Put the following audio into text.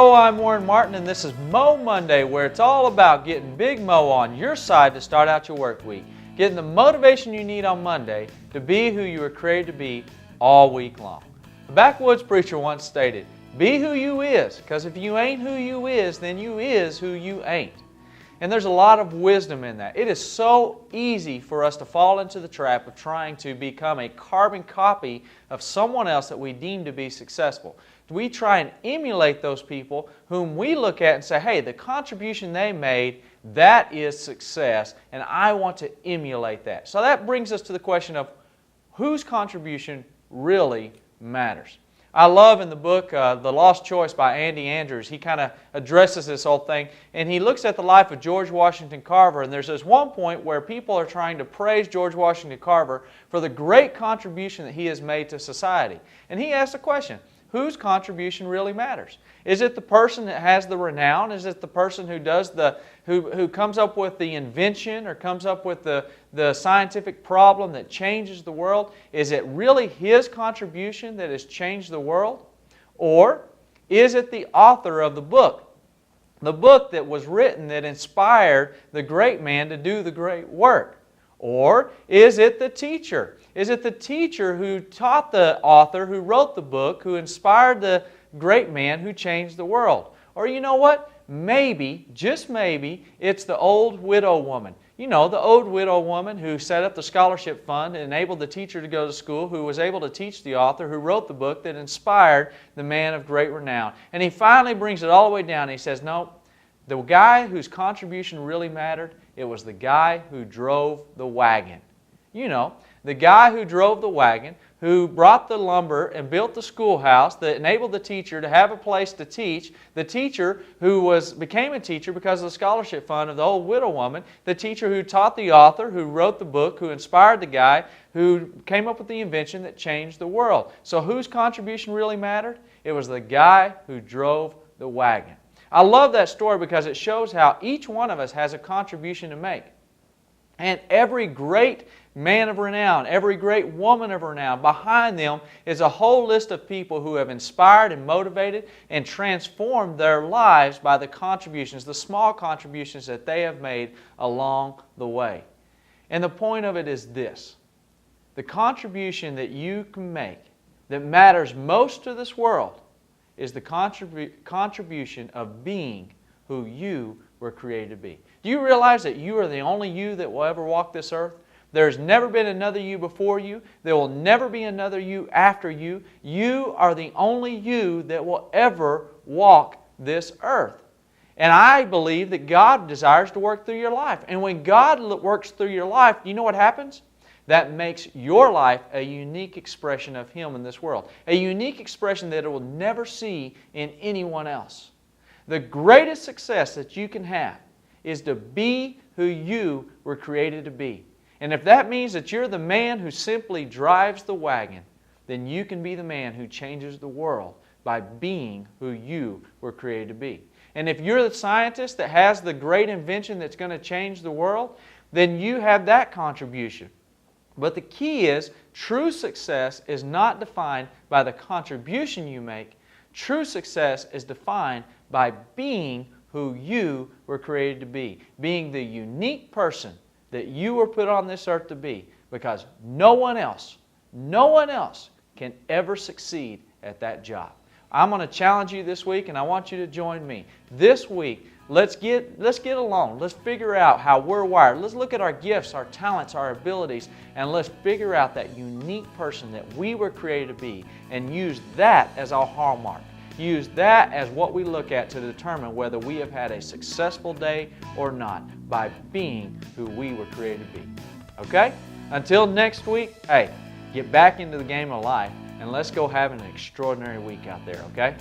Hello, I'm Warren Martin, and this is Mo Monday, where it's all about getting Big Mo on your side to start out your work week, getting the motivation you need on Monday to be who you were created to be all week long. A backwoods preacher once stated, "Be who you is, because if you ain't who you is, then you is who you ain't." And there's a lot of wisdom in that. It is so easy for us to fall into the trap of trying to become a carbon copy of someone else that we deem to be successful. We try and emulate those people whom we look at and say, hey, the contribution they made, that is success, and I want to emulate that. So that brings us to the question of whose contribution really matters. I love in the book, The Lost Choice by Andy Andrews, he kind of addresses this whole thing, and he looks at the life of George Washington Carver, and there's this one point where people are trying to praise George Washington Carver for the great contribution that he has made to society. And he asks the question, whose contribution really matters? Is it the person that has the renown? Is it the person who does who comes up with the invention or comes up with the scientific problem that changes the world? Is it really his contribution that has changed the world? Or is it the author of the book? The book that was written that inspired the great man to do the great work? Or is it the teacher? Is it the teacher who taught the author, who wrote the book, who inspired the great man who changed the world? Or you know what? Maybe, just maybe, it's the old widow woman. You know, the old widow woman who set up the scholarship fund and enabled the teacher to go to school, who was able to teach the author, who wrote the book that inspired the man of great renown. And he finally brings it all the way down and he says, no, the guy whose contribution really mattered, it was the guy who drove the wagon. You know, the guy who drove the wagon, who brought the lumber and built the schoolhouse that enabled the teacher to have a place to teach, the teacher who became a teacher because of the scholarship fund of the old widow woman, the teacher who taught the author, who wrote the book, who inspired the guy, who came up with the invention that changed the world. So whose contribution really mattered? It was the guy who drove the wagon. I love that story because it shows how each one of us has a contribution to make. And every great man of renown, every great woman of renown, behind them is a whole list of people who have inspired and motivated and transformed their lives by the contributions, the small contributions that they have made along the way. And the point of it is this: the contribution that you can make that matters most to this world is the contribution of being who you were created to be. Do you realize that you are the only you that will ever walk this earth? There's never been another you before you. There will never be another you after you. You are the only you that will ever walk this earth. And I believe that God desires to work through your life. And when God works through your life, you know what happens? That makes your life a unique expression of Him in this world. A unique expression that it will never see in anyone else. The greatest success that you can have is to be who you were created to be. And if that means that you're the man who simply drives the wagon, then you can be the man who changes the world by being who you were created to be. And if you're the scientist that has the great invention that's going to change the world, then you have that contribution. But the key is, true success is not defined by the contribution you make. True success is defined by being who you were created to be. Being the unique person that you were put on this earth to be. Because no one else can ever succeed at that job. I'm going to challenge you this week, and I want you to join me. This week, let's get along. Let's figure out how we're wired. Let's look at our gifts, our talents, our abilities, and let's figure out that unique person that we were created to be and use that as our hallmark. Use that as what we look at to determine whether we have had a successful day or not, by being who we were created to be. Okay? Until next week, hey, get back into the game of life and let's go have an extraordinary week out there, okay?